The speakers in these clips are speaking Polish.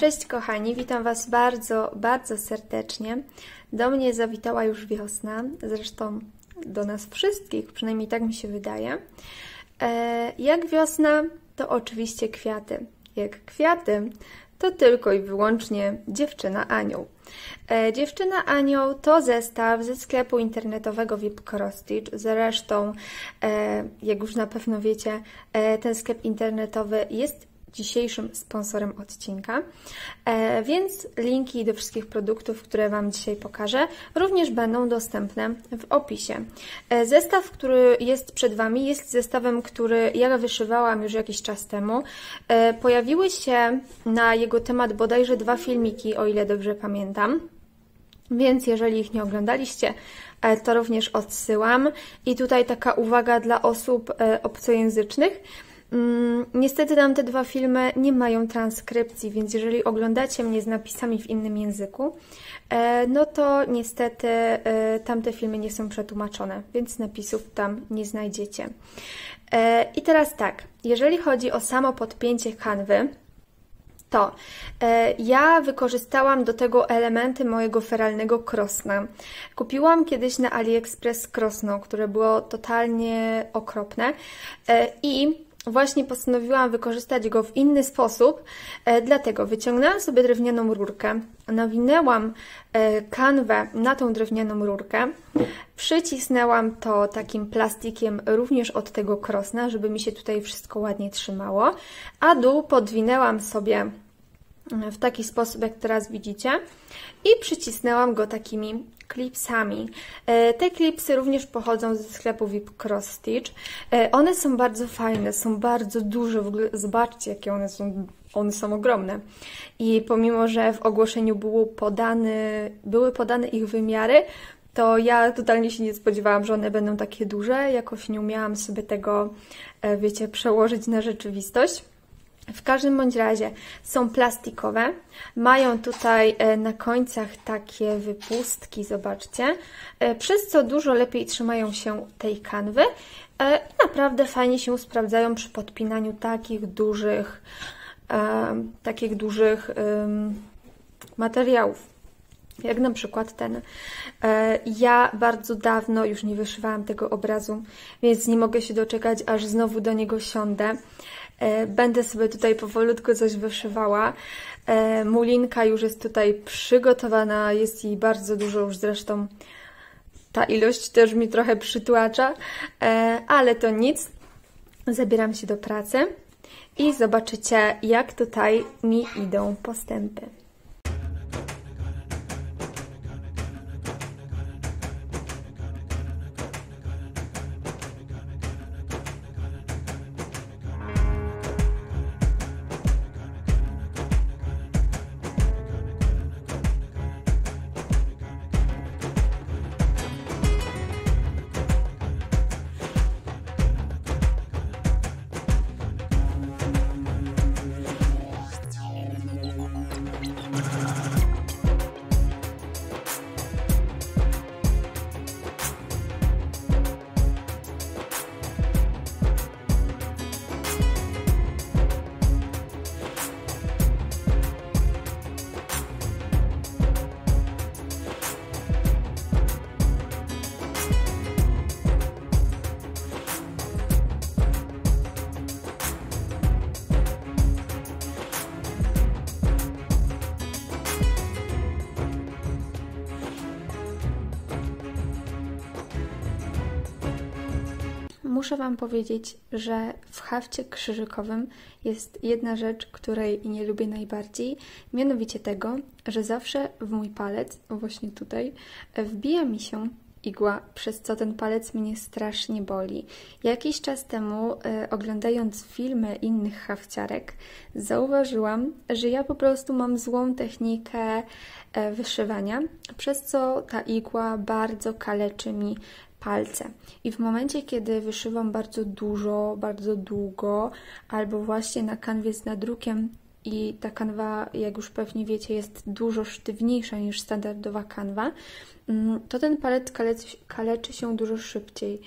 Cześć kochani, witam Was bardzo, bardzo serdecznie. Do mnie zawitała już wiosna, zresztą do nas wszystkich, przynajmniej tak mi się wydaje. Jak wiosna, to oczywiście kwiaty. Jak kwiaty, to tylko i wyłącznie Dziewczyna Anioł. Dziewczyna Anioł to zestaw ze sklepu internetowego VIP Cross Stitch. Zresztą, jak już na pewno wiecie, ten sklep internetowy jest dzisiejszym sponsorem odcinka, więc linki do wszystkich produktów, które Wam dzisiaj pokażę, również będą dostępne w opisie. Zestaw, który jest przed Wami, jest zestawem, który ja wyszywałam już jakiś czas temu. Pojawiły się na jego temat bodajże 2 filmiki, o ile dobrze pamiętam. Więc jeżeli ich nie oglądaliście, to również odsyłam. I tutaj taka uwaga dla osób obcojęzycznych. Niestety tam te 2 filmy nie mają transkrypcji, więc jeżeli oglądacie mnie z napisami w innym języku, no to niestety tamte filmy nie są przetłumaczone, więc napisów tam nie znajdziecie. I teraz tak, jeżeli chodzi o samo podpięcie kanwy, to ja wykorzystałam do tego elementy mojego feralnego krosna. Kupiłam kiedyś na AliExpress krosno, które było totalnie okropne i właśnie postanowiłam wykorzystać go w inny sposób, dlatego wyciągnęłam sobie drewnianą rurkę, nawinęłam kanwę na tą drewnianą rurkę, przycisnęłam to takim plastikiem również od tego krosna, żeby mi się tutaj wszystko ładnie trzymało, a dół podwinęłam sobie w taki sposób, jak teraz widzicie, i przycisnęłam go takimi klipsami. Te klipsy również pochodzą ze sklepu VIP Cross Stitch. One są bardzo fajne, są bardzo duże, w ogóle zobaczcie, jakie one są ogromne. I pomimo, że w ogłoszeniu były podane ich wymiary, to ja totalnie się nie spodziewałam, że one będą takie duże. Jakoś nie umiałam sobie tego, wiecie, przełożyć na rzeczywistość. W każdym bądź razie są plastikowe, mają tutaj na końcach takie wypustki, zobaczcie, przez co dużo lepiej trzymają się tej kanwy i naprawdę fajnie się sprawdzają przy podpinaniu takich dużych materiałów, jak na przykład ten. Ja bardzo dawno już nie wyszywałam tego obrazu, więc nie mogę się doczekać, aż znowu do niego siądę. Będę sobie tutaj powolutku coś wyszywała. Mulinka już jest tutaj przygotowana, jest jej bardzo dużo już, zresztą ta ilość też mi trochę przytłacza, ale to nic. Zabieram się do pracy i zobaczycie, jak tutaj mi idą postępy. Muszę Wam powiedzieć, że w hafcie krzyżykowym jest jedna rzecz, której nie lubię najbardziej, mianowicie tego, że zawsze w mój palec, właśnie tutaj, wbija mi się igła, przez co ten palec mnie strasznie boli. Jakiś czas temu, oglądając filmy innych hafciarek, zauważyłam, że ja po prostu mam złą technikę wyszywania, przez co ta igła bardzo kaleczy mi palce. I w momencie, kiedy wyszywam bardzo dużo, bardzo długo, albo właśnie na kanwie z nadrukiem i ta kanwa, jak już pewnie wiecie, jest dużo sztywniejsza niż standardowa kanwa, to ten palec kaleczy się dużo szybciej.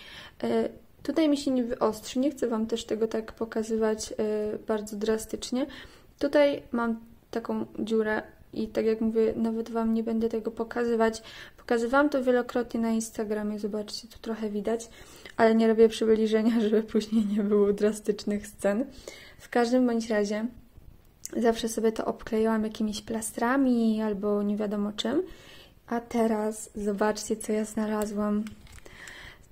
Tutaj mi się nie wyostrzy, nie chcę Wam też tego tak pokazywać bardzo drastycznie. Tutaj mam taką dziurę i tak jak mówię, nawet Wam nie będę tego pokazywać. Pokazywałam to wielokrotnie na Instagramie, zobaczcie, tu trochę widać, ale nie robię przybliżenia, żeby później nie było drastycznych scen. W każdym bądź razie zawsze sobie to obklejałam jakimiś plastrami albo nie wiadomo czym. A teraz zobaczcie, co ja znalazłam.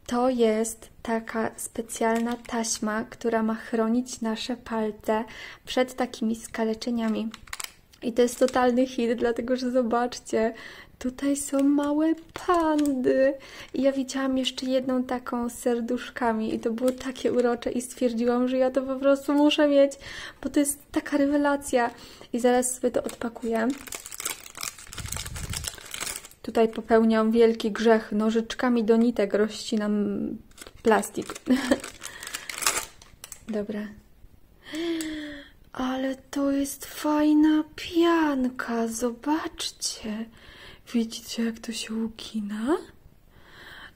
To jest taka specjalna taśma, która ma chronić nasze palce przed takimi skaleczeniami. I to jest totalny hit, dlatego że zobaczcie, tutaj są małe pandy. I ja widziałam jeszcze jedną taką z serduszkami i to było takie urocze i stwierdziłam, że ja to po prostu muszę mieć, bo to jest taka rewelacja. I zaraz sobie to odpakuję. Tutaj popełniam wielki grzech. Nożyczkami do nitek rozcinam plastik. Dobra. Ale to jest fajna pianka. Zobaczcie. Widzicie, jak to się ugina?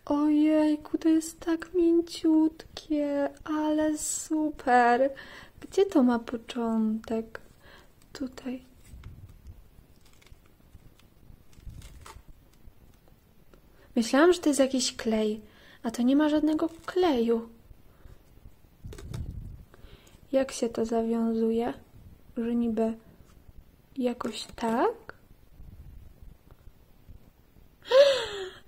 Ojejku, to jest tak mięciutkie. Ale super. Gdzie to ma początek? Tutaj. Myślałam, że to jest jakiś klej, a to nie ma żadnego kleju. Jak się to zawiązuje? Że niby jakoś tak?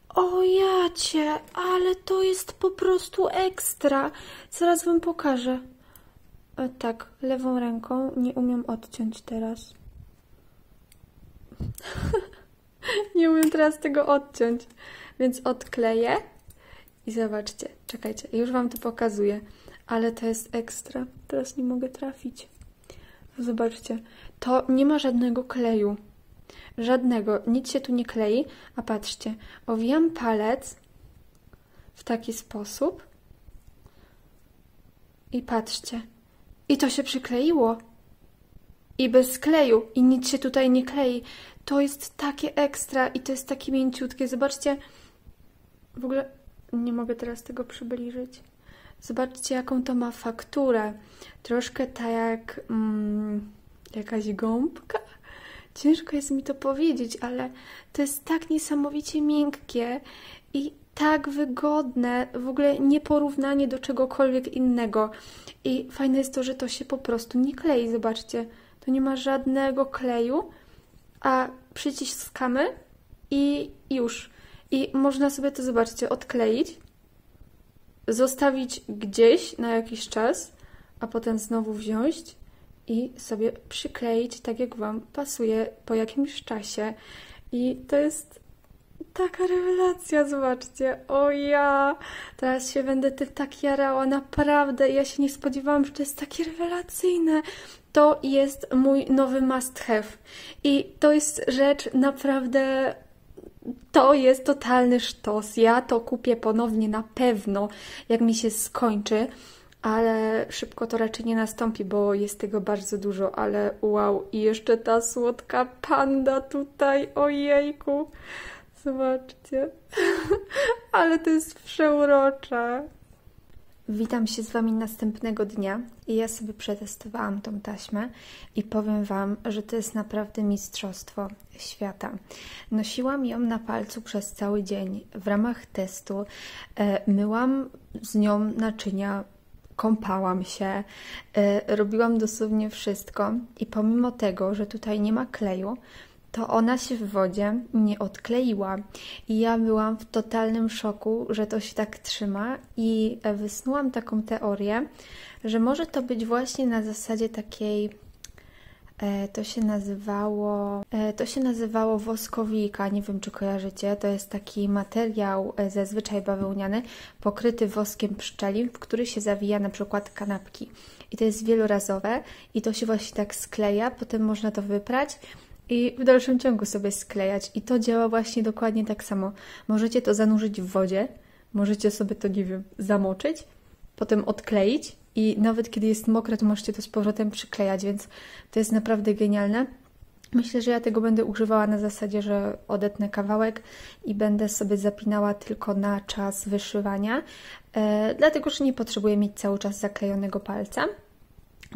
O jacie, ale to jest po prostu ekstra. Zaraz Wam pokażę. Tak, lewą ręką nie umiem odciąć teraz. Nie umiem teraz tego odciąć, więc odkleję i zobaczcie, czekajcie, już Wam to pokazuję, ale to jest ekstra, teraz nie mogę trafić. Zobaczcie, to nie ma żadnego kleju, żadnego, nic się tu nie klei, a patrzcie, owijam palec w taki sposób i patrzcie, i to się przykleiło. I bez kleju. I nic się tutaj nie klei. To jest takie ekstra i to jest takie mięciutkie. Zobaczcie. W ogóle nie mogę teraz tego przybliżyć. Zobaczcie, jaką to ma fakturę. Troszkę tak jak jakaś gąbka. Ciężko jest mi to powiedzieć, ale to jest tak niesamowicie miękkie i tak wygodne. W ogóle nieporównanie do czegokolwiek innego. I fajne jest to, że to się po prostu nie klei. Zobaczcie. To nie ma żadnego kleju, a przyciskamy i już. I można sobie to, zobaczcie, odkleić, zostawić gdzieś na jakiś czas, a potem znowu wziąć i sobie przykleić tak, jak Wam pasuje po jakimś czasie. I to jest taka rewelacja, zobaczcie. O ja! Teraz się będę tym tak jarała, naprawdę. Ja się nie spodziewałam, że to jest takie rewelacyjne. To jest mój nowy must have. I to jest rzecz naprawdę... To jest totalny sztos. Ja to kupię ponownie na pewno, jak mi się skończy. Ale szybko to raczej nie nastąpi, bo jest tego bardzo dużo. Ale wow! I jeszcze ta słodka panda tutaj. Ojejku! Zobaczcie. Ale to jest przeurocze. Witam się z Wami następnego dnia i ja sobie przetestowałam tą taśmę i powiem Wam, że to jest naprawdę mistrzostwo świata. Nosiłam ją na palcu przez cały dzień w ramach testu. Myłam z nią naczynia, kąpałam się, robiłam dosłownie wszystko i pomimo tego, że tutaj nie ma kleju, to ona się w wodzie nie odkleiła i ja byłam w totalnym szoku, że to się tak trzyma i wysnułam taką teorię, że może to być właśnie na zasadzie takiej, to się nazywało woskowika, nie wiem czy kojarzycie, to jest taki materiał zazwyczaj bawełniany, pokryty woskiem pszczelim, w który się zawija na przykład kanapki i to jest wielorazowe i to się właśnie tak skleja, potem można to wyprać i w dalszym ciągu sobie sklejać. I to działa właśnie dokładnie tak samo. Możecie to zanurzyć w wodzie, możecie sobie to, nie wiem, zamoczyć, potem odkleić i nawet kiedy jest mokre, to możecie to z powrotem przyklejać, więc to jest naprawdę genialne. Myślę, że ja tego będę używała na zasadzie, że odetnę kawałek i będę sobie zapinała tylko na czas wyszywania, dlatego że nie potrzebuję mieć cały czas zaklejonego palca.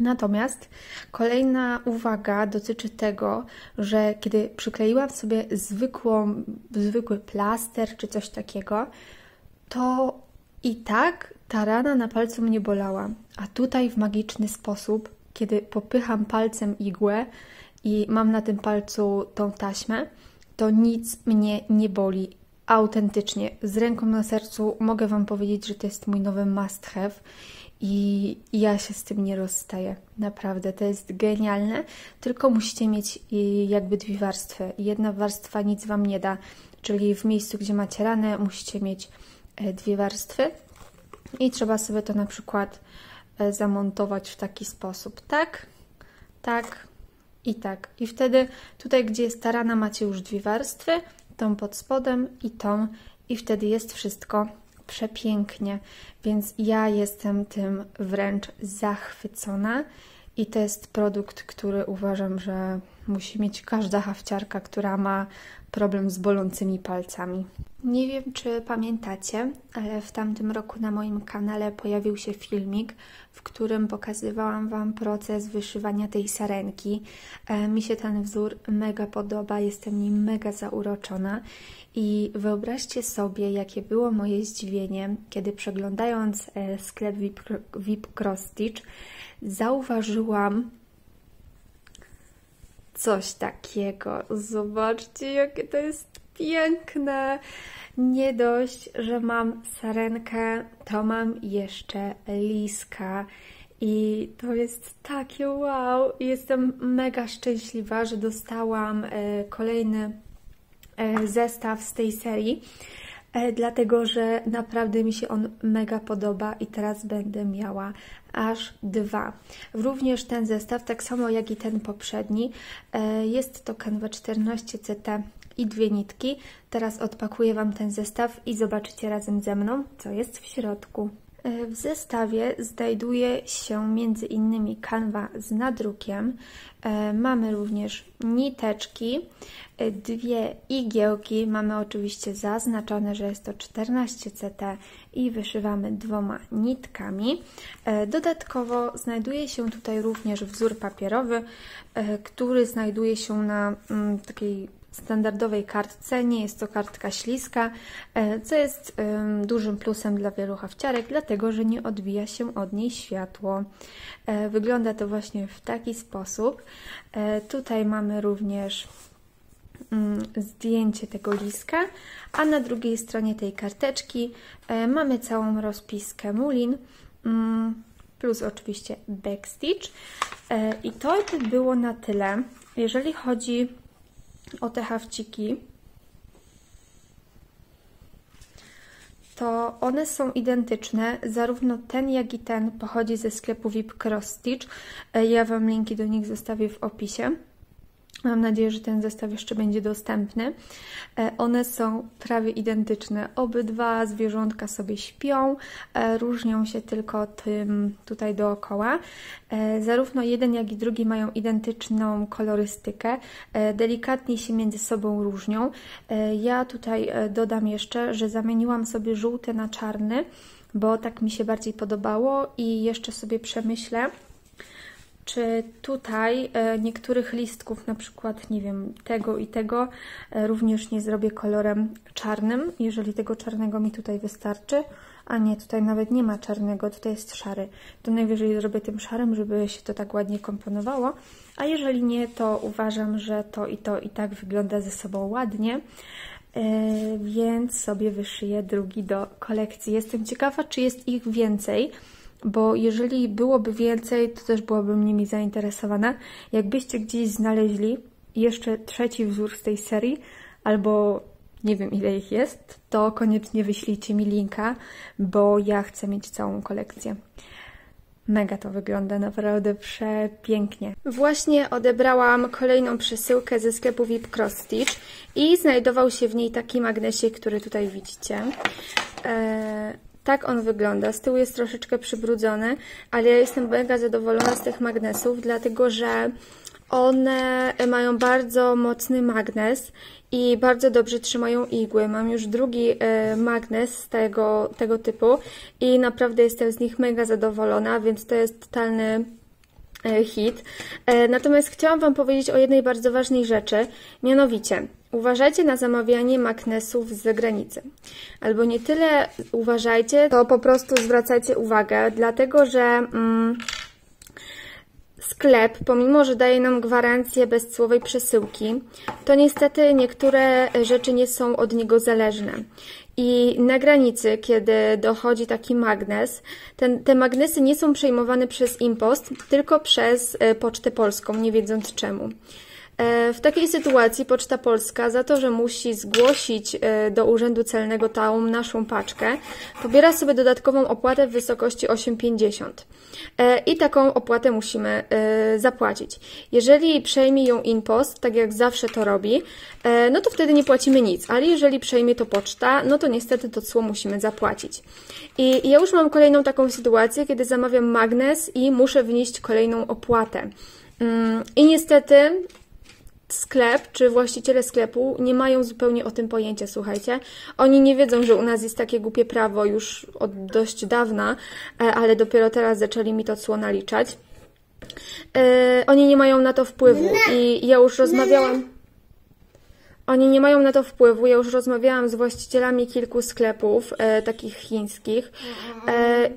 Natomiast kolejna uwaga dotyczy tego, że kiedy przykleiłam sobie zwykły plaster czy coś takiego, to i tak ta rana na palcu mnie bolała. A tutaj w magiczny sposób, kiedy popycham palcem igłę i mam na tym palcu tą taśmę, to nic mnie nie boli. Autentycznie, z ręką na sercu mogę Wam powiedzieć, że to jest mój nowy must have i ja się z tym nie rozstaję. Naprawdę, to jest genialne, tylko musicie mieć jakby dwie warstwy. Jedna warstwa nic Wam nie da, czyli w miejscu, gdzie macie ranę, musicie mieć dwie warstwy i trzeba sobie to na przykład zamontować w taki sposób. Tak, tak i tak. I wtedy tutaj, gdzie jest ta rana, macie już dwie warstwy, tą pod spodem i tą, i wtedy jest wszystko przepięknie, więc ja jestem tym wręcz zachwycona i to jest produkt, który uważam, że musi mieć każda hafciarka, która ma problem z bolącymi palcami. Nie wiem, czy pamiętacie, ale w tamtym roku na moim kanale pojawił się filmik, w którym pokazywałam Wam proces wyszywania tej sarenki. Mi się ten wzór mega podoba, jestem nim mega zauroczona i wyobraźcie sobie, jakie było moje zdziwienie, kiedy przeglądając sklep VIP Cross Stitch zauważyłam coś takiego. Zobaczcie, jakie to jest piękne. Nie dość, że mam sarenkę, to mam jeszcze liska. I to jest takie wow. Jestem mega szczęśliwa, że dostałam kolejny zestaw z tej serii, dlatego że naprawdę mi się on mega podoba i teraz będę miała aż dwa. Również ten zestaw, tak samo jak i ten poprzedni, jest to Canva 14 CT i dwie nitki. Teraz odpakuję Wam ten zestaw i zobaczycie razem ze mną, co jest w środku. W zestawie znajduje się między innymi kanwa z nadrukiem. Mamy również niteczki, dwie igiełki. Mamy oczywiście zaznaczone, że jest to 14 CT i wyszywamy dwoma nitkami. Dodatkowo znajduje się tutaj również wzór papierowy, który znajduje się na takiej standardowej kartce. Nie jest to kartka śliska, co jest dużym plusem dla wielu hafciarek, dlatego że nie odbija się od niej światło. Wygląda to właśnie w taki sposób. Tutaj mamy również zdjęcie tego liska, a na drugiej stronie tej karteczki mamy całą rozpiskę mulin, plus oczywiście backstitch. I to by było na tyle, jeżeli chodzi o te hafciki. To one są identyczne, zarówno ten, jak i ten pochodzi ze sklepu VIP Cross Stitch. Ja Wam linki do nich zostawię w opisie. Mam nadzieję, że ten zestaw jeszcze będzie dostępny. One są prawie identyczne. Obydwa zwierzątka sobie śpią, różnią się tylko tym tutaj dookoła. Zarówno jeden, jak i drugi mają identyczną kolorystykę. Delikatnie się między sobą różnią. Ja tutaj dodam jeszcze, że zamieniłam sobie żółty na czarny, bo tak mi się bardziej podobało i jeszcze sobie przemyślę, czy tutaj niektórych listków, na przykład, nie wiem, tego i tego, również nie zrobię kolorem czarnym, jeżeli tego czarnego mi tutaj wystarczy. A nie, tutaj nawet nie ma czarnego, tutaj jest szary. To najwyżej zrobię tym szarym, żeby się to tak ładnie komponowało. A jeżeli nie, to uważam, że to i tak wygląda ze sobą ładnie. Więc sobie wyszyję drugi do kolekcji. Jestem ciekawa, czy jest ich więcej, bo jeżeli byłoby więcej, to też byłabym nimi zainteresowana. Jakbyście gdzieś znaleźli jeszcze trzeci wzór z tej serii, albo nie wiem ile ich jest, to koniecznie wyślijcie mi linka, bo ja chcę mieć całą kolekcję. Mega to wygląda, naprawdę przepięknie. Właśnie odebrałam kolejną przesyłkę ze sklepu VIP Cross Stitch i znajdował się w niej taki magnesik, który tutaj widzicie. Tak on wygląda. Z tyłu jest troszeczkę przybrudzony, ale ja jestem mega zadowolona z tych magnesów, dlatego że one mają bardzo mocny magnes i bardzo dobrze trzymają igły. Mam już drugi magnes z tego typu i naprawdę jestem z nich mega zadowolona, więc to jest totalny hit. Natomiast chciałam Wam powiedzieć o jednej bardzo ważnej rzeczy, mianowicie uważajcie na zamawianie magnesów z zagranicy. Albo nie tyle uważajcie, to po prostu zwracajcie uwagę, dlatego że sklep, pomimo że daje nam gwarancję bezcłowej przesyłki, to niestety niektóre rzeczy nie są od niego zależne. I na granicy, kiedy dochodzi taki magnes, te magnesy nie są przejmowane przez impost, tylko przez Pocztę Polską, nie wiedząc czemu. W takiej sytuacji Poczta Polska za to, że musi zgłosić do Urzędu Celnego tą naszą paczkę, pobiera sobie dodatkową opłatę w wysokości 8,50 i taką opłatę musimy zapłacić. Jeżeli przejmie ją impost, tak jak zawsze to robi, no to wtedy nie płacimy nic, ale jeżeli przejmie to poczta, no to niestety to cło musimy zapłacić. I ja już mam kolejną taką sytuację, kiedy zamawiam magnes i muszę wnieść kolejną opłatę. I niestety sklep, czy właściciele sklepu nie mają zupełnie o tym pojęcia, słuchajcie. Oni nie wiedzą, że u nas jest takie głupie prawo już od dość dawna, ale dopiero teraz zaczęli mi to cło naliczać. Oni nie mają na to wpływu i ja już rozmawiałam... Oni nie mają na to wpływu. Ja już rozmawiałam z właścicielami kilku sklepów, takich chińskich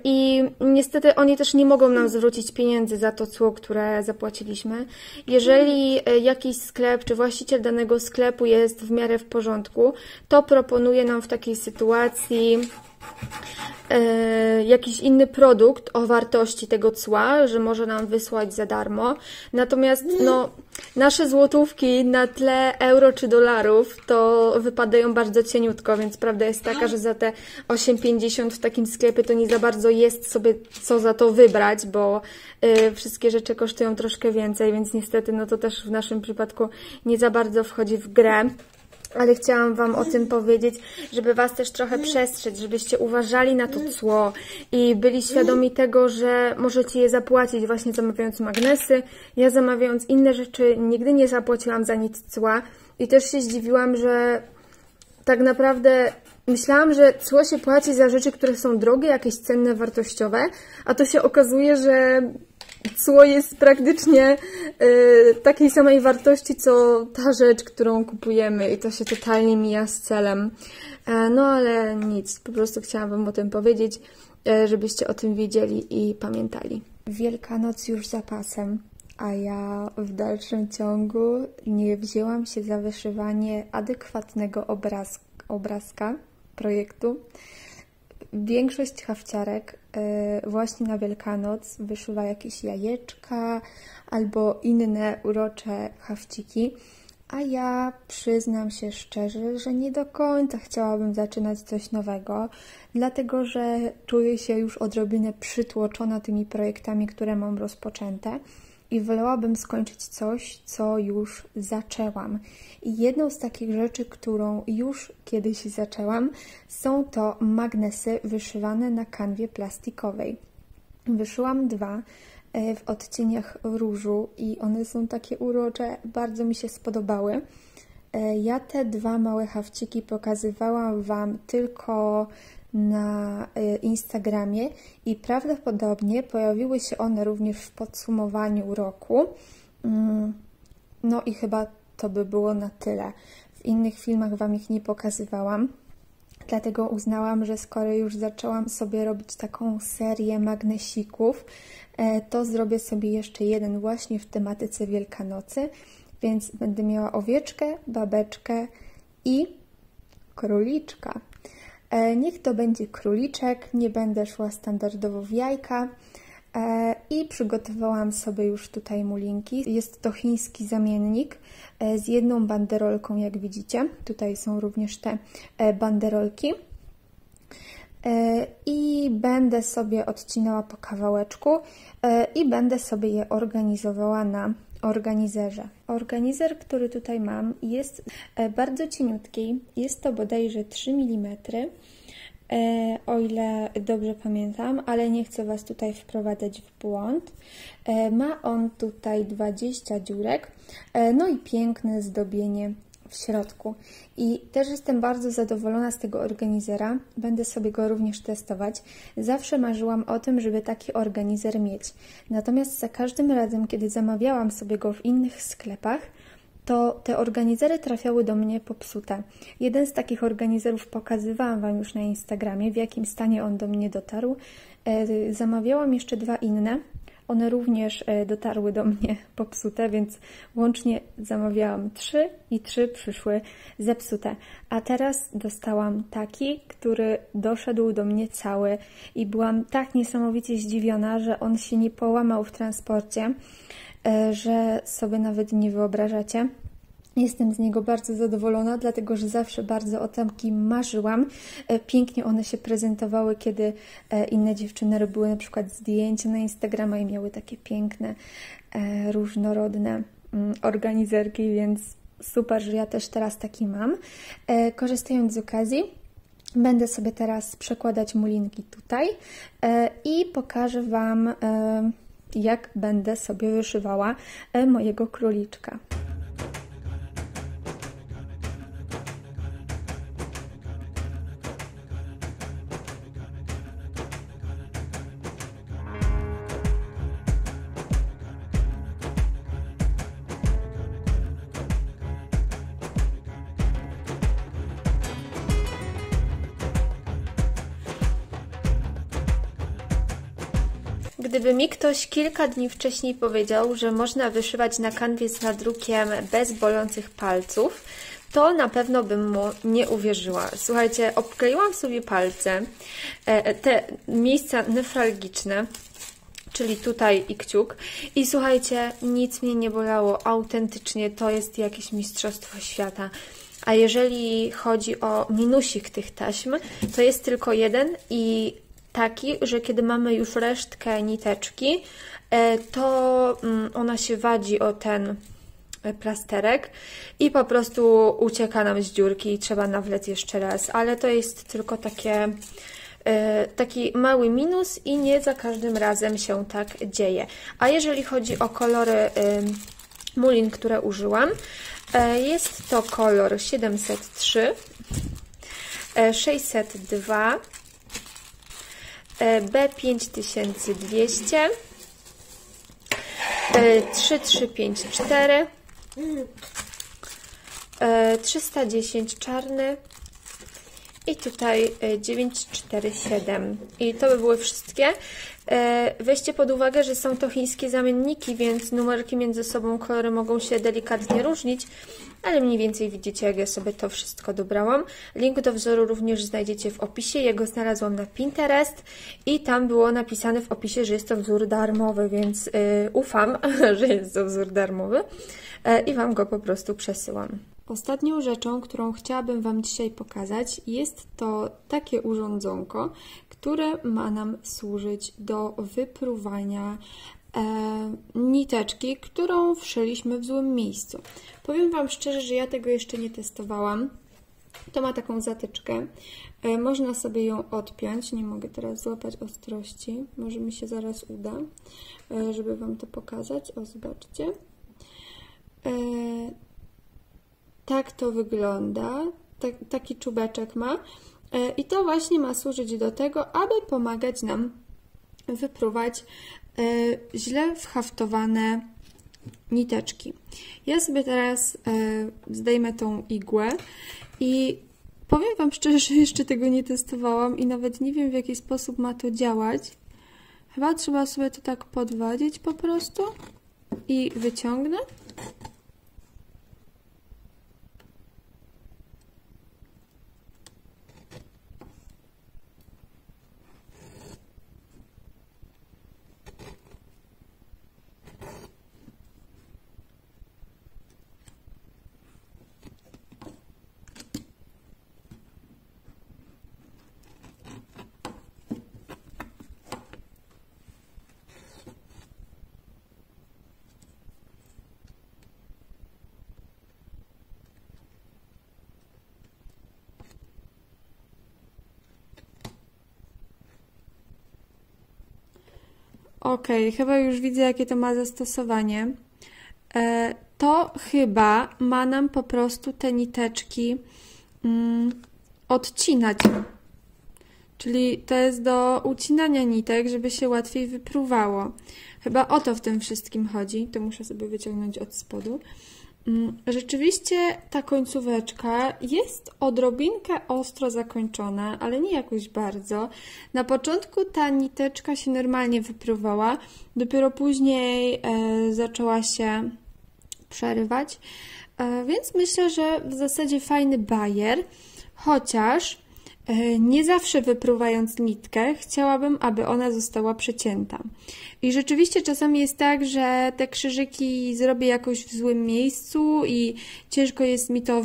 i niestety oni też nie mogą nam zwrócić pieniędzy za to cło, które zapłaciliśmy. Jeżeli jakiś sklep czy właściciel danego sklepu jest w miarę w porządku, to proponuje nam w takiej sytuacji jakiś inny produkt o wartości tego cła, że może nam wysłać za darmo. Natomiast no, nasze złotówki na tle euro czy dolarów to wypadają bardzo cieniutko, więc prawda jest taka, że za te 8,50 w takim sklepie to nie za bardzo jest sobie co za to wybrać, bo wszystkie rzeczy kosztują troszkę więcej, więc niestety no to też w naszym przypadku nie za bardzo wchodzi w grę. Ale chciałam Wam o tym powiedzieć, żeby Was też trochę przestrzec, żebyście uważali na to cło i byli świadomi tego, że możecie je zapłacić właśnie zamawiając magnesy. Ja zamawiając inne rzeczy nigdy nie zapłaciłam za nic cła i też się zdziwiłam, że tak naprawdę myślałam, że cło się płaci za rzeczy, które są drogie, jakieś cenne, wartościowe, a to się okazuje, że cło jest praktycznie takiej samej wartości, co ta rzecz, którą kupujemy i to się totalnie mija z celem. No ale nic, po prostu chciałam Wam o tym powiedzieć, żebyście o tym wiedzieli i pamiętali. Wielkanoc już za pasem, a ja w dalszym ciągu nie wzięłam się za wyszywanie adekwatnego obrazka projektu. Większość hafciarek właśnie na Wielkanoc wyszywa jakieś jajeczka albo inne urocze hafciki, a ja przyznam się szczerze, że nie do końca chciałabym zaczynać coś nowego, dlatego że czuję się już odrobinę przytłoczona tymi projektami, które mam rozpoczęte i wolałabym skończyć coś, co już zaczęłam. I jedną z takich rzeczy, którą już kiedyś zaczęłam, są to magnesy wyszywane na kanwie plastikowej. Wyszyłam 2 w odcieniach różu i one są takie urocze, bardzo mi się spodobały. Ja te 2 małe hafciki pokazywałam Wam tylko na Instagramie i prawdopodobnie pojawiły się one również w podsumowaniu roku. No i chyba to by było na tyle. W innych filmach Wam ich nie pokazywałam, dlatego uznałam, że skoro już zaczęłam sobie robić taką serię magnesików, to zrobię sobie jeszcze jeden właśnie w tematyce Wielkanocy, więc będę miała owieczkę, babeczkę i króliczka. Niech to będzie króliczek, nie będę szła standardowo w jajka i przygotowałam sobie już tutaj mulinki. Jest to chiński zamiennik z jedną banderolką, jak widzicie. Tutaj są również te banderolki. I będę sobie odcinała po kawałeczku i będę sobie je organizowała na organizerze. Organizer, który tutaj mam, jest bardzo cieniutki, jest to bodajże 3 mm, o ile dobrze pamiętam, ale nie chcę Was tutaj wprowadzać w błąd. Ma on tutaj 20 dziurek, no i piękne zdobienie w środku. I też jestem bardzo zadowolona z tego organizera. Będę sobie go również testować. Zawsze marzyłam o tym, żeby taki organizer mieć. Natomiast za każdym razem, kiedy zamawiałam sobie go w innych sklepach, to te organizery trafiały do mnie popsute. Jeden z takich organizerów pokazywałam Wam już na Instagramie, w jakim stanie on do mnie dotarł. Zamawiałam jeszcze 2 inne. One również dotarły do mnie popsute, więc łącznie zamawiałam 3 i 3 przyszły zepsute. A teraz dostałam taki, który doszedł do mnie cały i byłam tak niesamowicie zdziwiona, że on się nie połamał w transporcie, że sobie nawet nie wyobrażacie. Jestem z niego bardzo zadowolona, dlatego że zawsze bardzo o takim marzyłam. Pięknie one się prezentowały, kiedy inne dziewczyny robiły na przykład zdjęcia na Instagrama i miały takie piękne, różnorodne organizerki, więc super, że ja też teraz taki mam. Korzystając z okazji, będę sobie teraz przekładać mulinki tutaj i pokażę Wam, jak będę sobie wyszywała mojego króliczka. Gdyby mi ktoś kilka dni wcześniej powiedział, że można wyszywać na kanwie z nadrukiem bez bolących palców, to na pewno bym mu nie uwierzyła. Słuchajcie, obkleiłam sobie palce, te miejsca newralgiczne, czyli tutaj i kciuk. I słuchajcie, nic mnie nie bolało. Autentycznie to jest jakieś mistrzostwo świata. A jeżeli chodzi o minusik tych taśm, to jest tylko jeden i taki, że kiedy mamy już resztkę niteczki, to ona się wadzi o ten plasterek i po prostu ucieka nam z dziurki i trzeba nawlec jeszcze raz. Ale to jest tylko taki mały minus i nie za każdym razem się tak dzieje. A jeżeli chodzi o kolory mulin, które użyłam, jest to kolor 703, 602, B5200, 3354, 310 czarny i tutaj 947. I to by były wszystkie. Weźcie pod uwagę, że są to chińskie zamienniki, więc numerki między sobą, kolory mogą się delikatnie różnić, ale mniej więcej widzicie, jak ja sobie to wszystko dobrałam. Link do wzoru również znajdziecie w opisie. Ja go znalazłam na Pinterest i tam było napisane w opisie, że jest to wzór darmowy, więc ufam, że jest to wzór darmowy i Wam go po prostu przesyłam. Ostatnią rzeczą, którą chciałabym Wam dzisiaj pokazać, jest to takie urządzonko, które ma nam służyć do wypruwania niteczki, którą wszyliśmy w złym miejscu. Powiem Wam szczerze, że ja tego jeszcze nie testowałam. To ma taką zatyczkę. Można sobie ją odpiąć. Nie mogę teraz złapać ostrości. Może mi się zaraz uda, żeby Wam to pokazać. O, zobaczcie. Tak to wygląda. Taki czubeczek ma. I to właśnie ma służyć do tego, aby pomagać nam wypruwać źle whaftowane niteczki. Ja sobie teraz zdejmę tą igłę i powiem Wam szczerze, że jeszcze tego nie testowałam i nawet nie wiem, w jaki sposób ma to działać. Chyba trzeba sobie to tak podwadzić po prostu i wyciągnę. Ok, chyba już widzę, jakie to ma zastosowanie. To to chyba ma nam po prostu te niteczki odcinać. Czyli to jest do ucinania nitek, żeby się łatwiej wypruwało. Chyba o to w tym wszystkim chodzi. To muszę sobie wyciągnąć od spodu. Rzeczywiście ta końcóweczka jest odrobinkę ostro zakończona, ale nie jakoś bardzo. Na początku ta niteczka się normalnie wypruwała, dopiero później zaczęła się przerywać, więc myślę, że w zasadzie fajny bajer, chociaż nie zawsze wypruwając nitkę, chciałabym, aby ona została przecięta. I rzeczywiście czasami jest tak, że te krzyżyki zrobię jakoś w złym miejscu i ciężko jest mi to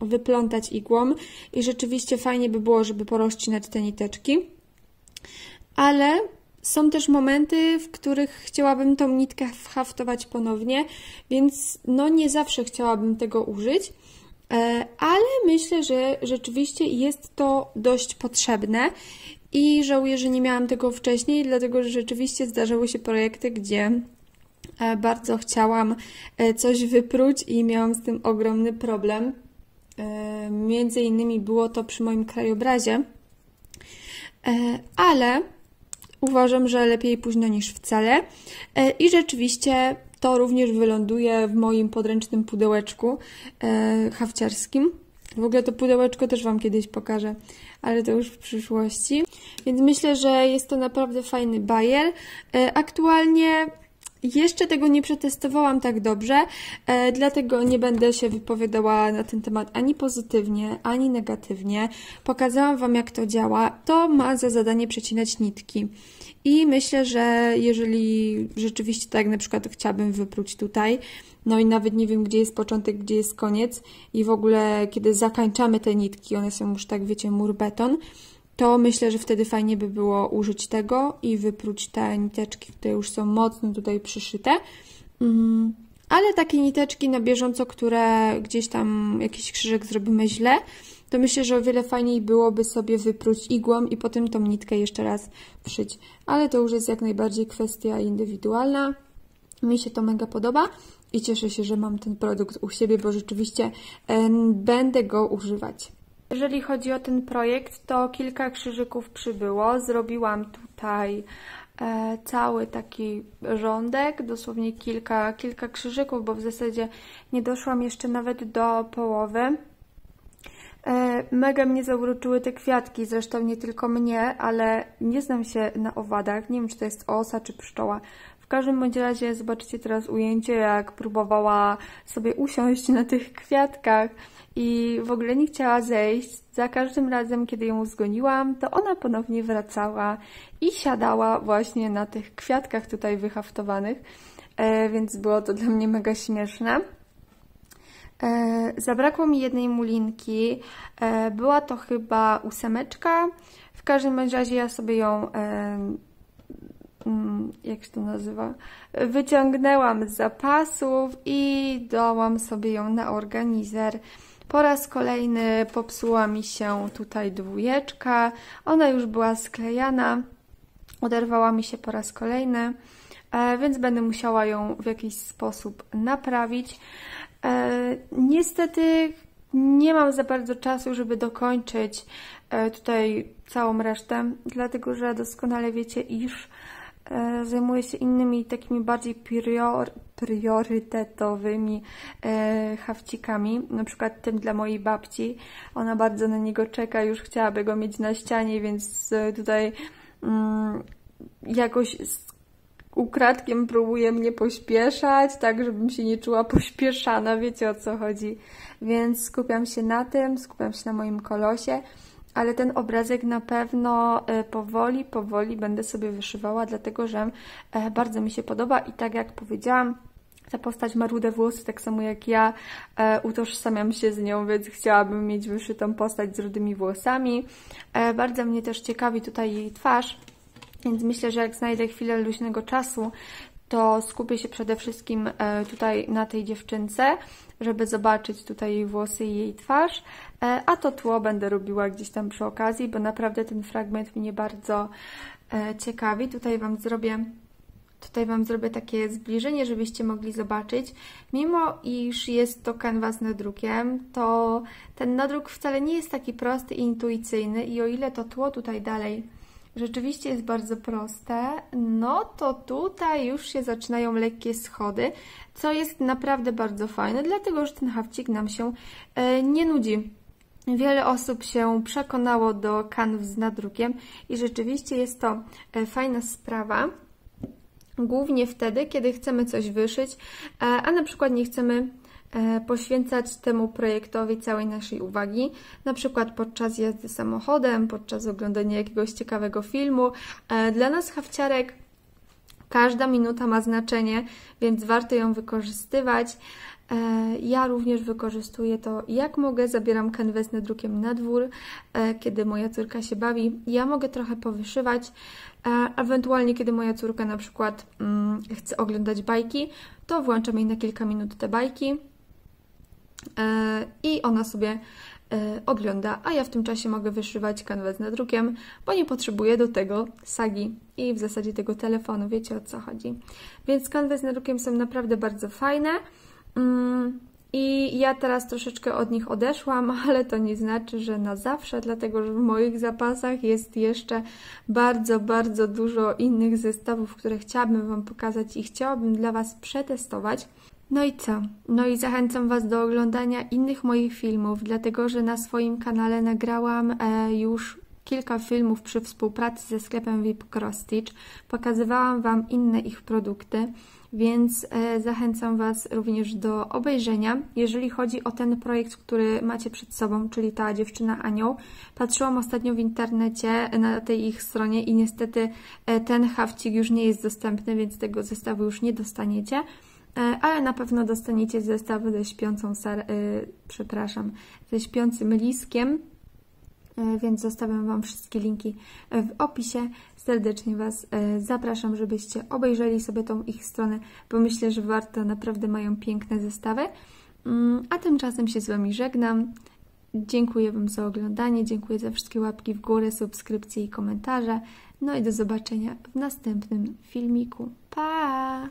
wyplątać igłą i rzeczywiście fajnie by było, żeby porozcinać te niteczki. Ale są też momenty, w których chciałabym tą nitkę whaftować ponownie, więc no nie zawsze chciałabym tego użyć. Ale myślę, że rzeczywiście jest to dość potrzebne i żałuję, że nie miałam tego wcześniej, dlatego że rzeczywiście zdarzały się projekty, gdzie bardzo chciałam coś wypróć i miałam z tym ogromny problem. Między innymi było to przy moim krajobrazie, ale uważam, że lepiej późno niż wcale i rzeczywiście to również wyląduje w moim podręcznym pudełeczku hafciarskim. W ogóle to pudełeczko też Wam kiedyś pokażę, ale to już w przyszłości. Więc myślę, że jest to naprawdę fajny bajer. Aktualnie jeszcze tego nie przetestowałam tak dobrze, dlatego nie będę się wypowiadała na ten temat ani pozytywnie, ani negatywnie. Pokazałam Wam, jak to działa. To ma za zadanie przecinać nitki. I myślę, że jeżeli rzeczywiście tak na przykład chciałabym wypróć tutaj, no i nawet nie wiem, gdzie jest początek, gdzie jest koniec i w ogóle kiedy zakańczamy te nitki, one są już tak, wiecie, mur beton, to myślę, że wtedy fajnie by było użyć tego i wypróć te niteczki, które już są mocno tutaj przyszyte. Ale takie niteczki na bieżąco, które gdzieś tam jakiś krzyżyk zrobimy źle, to myślę, że o wiele fajniej byłoby sobie wypróć igłą i potem tą nitkę jeszcze raz wszyć. Ale to już jest jak najbardziej kwestia indywidualna. Mi się to mega podoba i cieszę się, że mam ten produkt u siebie, bo rzeczywiście będę go używać. Jeżeli chodzi o ten projekt, to kilka krzyżyków przybyło. Zrobiłam tutaj cały taki rządek, dosłownie kilka krzyżyków, bo w zasadzie nie doszłam jeszcze nawet do połowy. Mega mnie zauroczyły te kwiatki, zresztą nie tylko mnie, ale nie znam się na owadach, nie wiem, czy to jest osa, czy pszczoła. W każdym bądź razie zobaczycie teraz ujęcie, jak próbowała sobie usiąść na tych kwiatkach i w ogóle nie chciała zejść. Za każdym razem, kiedy ją zgoniłam, to ona ponownie wracała i siadała właśnie na tych kwiatkach tutaj wyhaftowanych, więc było to dla mnie mega śmieszne. Zabrakło mi jednej mulinki, była to chyba 8. W każdym razie ja sobie ją, jak się to nazywa, wyciągnęłam z zapasów i dałam sobie ją na organizer. Po raz kolejny popsuła mi się tutaj 2, ona już była sklejana, oderwała mi się po raz kolejny, więc będę musiała ją w jakiś sposób naprawić. Niestety nie mam za bardzo czasu, żeby dokończyć tutaj całą resztę, dlatego że doskonale wiecie, iż zajmuję się innymi takimi bardziej priorytetowymi hafcikami, na przykład tym dla mojej babci. Ona bardzo na niego czeka, już chciałaby go mieć na ścianie, więc tutaj jakoś ukradkiem próbuje mnie pośpieszać, tak żebym się nie czuła pośpieszana, wiecie o co chodzi. Więc skupiam się na tym, skupiam się na moim kolosie, ale ten obrazek na pewno powoli będę sobie wyszywała, dlatego że bardzo mi się podoba i tak jak powiedziałam, ta postać ma rude włosy, tak samo jak ja, utożsamiam się z nią, więc chciałabym mieć wyszytą postać z rudymi włosami. Bardzo mnie też ciekawi tutaj jej twarz, więc myślę, że jak znajdę chwilę luźnego czasu, to skupię się przede wszystkim tutaj na tej dziewczynce, żeby zobaczyć tutaj jej włosy i jej twarz, a to tło będę robiła gdzieś tam przy okazji, bo naprawdę ten fragment mnie bardzo ciekawi. Tutaj Wam zrobię Tutaj Wam zrobię takie zbliżenie, żebyście mogli zobaczyć. Mimo iż jest to kanwas nadrukiem, to ten nadruk wcale nie jest taki prosty i intuicyjny i o ile to tło tutaj dalej rzeczywiście jest bardzo proste, no to tutaj już się zaczynają lekkie schody, co jest naprawdę bardzo fajne, dlatego że ten hafcik nam się nie nudzi. Wiele osób się przekonało do kanw z nadrukiem i rzeczywiście jest to fajna sprawa. Głównie wtedy, kiedy chcemy coś wyszyć, a na przykład nie chcemy poświęcać temu projektowi całej naszej uwagi, na przykład podczas jazdy samochodem, podczas oglądania jakiegoś ciekawego filmu. Dla nas hafciarek każda minuta ma znaczenie, więc warto ją wykorzystywać. Ja również wykorzystuję to jak mogę, zabieram kanwę z nadrukiem na dwór, kiedy moja córka się bawi. Ja mogę trochę powyszywać, ewentualnie kiedy moja córka na przykład chce oglądać bajki, to włączam jej na kilka minut te bajki i ona sobie ogląda, a ja w tym czasie mogę wyszywać kanwę z nadrukiem, bo nie potrzebuję do tego sagi i w zasadzie tego telefonu, wiecie o co chodzi. Więc kanwy z nadrukiem są naprawdę bardzo fajne. I ja teraz troszeczkę od nich odeszłam, ale to nie znaczy, że na zawsze, dlatego że w moich zapasach jest jeszcze bardzo, bardzo dużo innych zestawów, które chciałabym Wam pokazać i chciałabym dla Was przetestować. No i co? No i zachęcam Was do oglądania innych moich filmów, dlatego że na swoim kanale nagrałam już kilka filmów przy współpracy ze sklepem VIP Cross Stitch. Pokazywałam Wam inne ich produkty, więc zachęcam Was również do obejrzenia. Jeżeli chodzi o ten projekt, który macie przed sobą, czyli ta dziewczyna anioł, patrzyłam ostatnio w internecie na tej ich stronie i niestety ten hafcik już nie jest dostępny, więc tego zestawu już nie dostaniecie. Ale na pewno dostaniecie zestaw ze śpiącą ze śpiącym liskiem, więc zostawiam Wam wszystkie linki w opisie. Serdecznie Was zapraszam, żebyście obejrzeli sobie tą ich stronę, bo myślę, że warto, naprawdę mają piękne zestawy. A tymczasem się z Wami żegnam. Dziękuję Wam za oglądanie, dziękuję za wszystkie łapki w górę, subskrypcje i komentarze. No i do zobaczenia w następnym filmiku. Pa!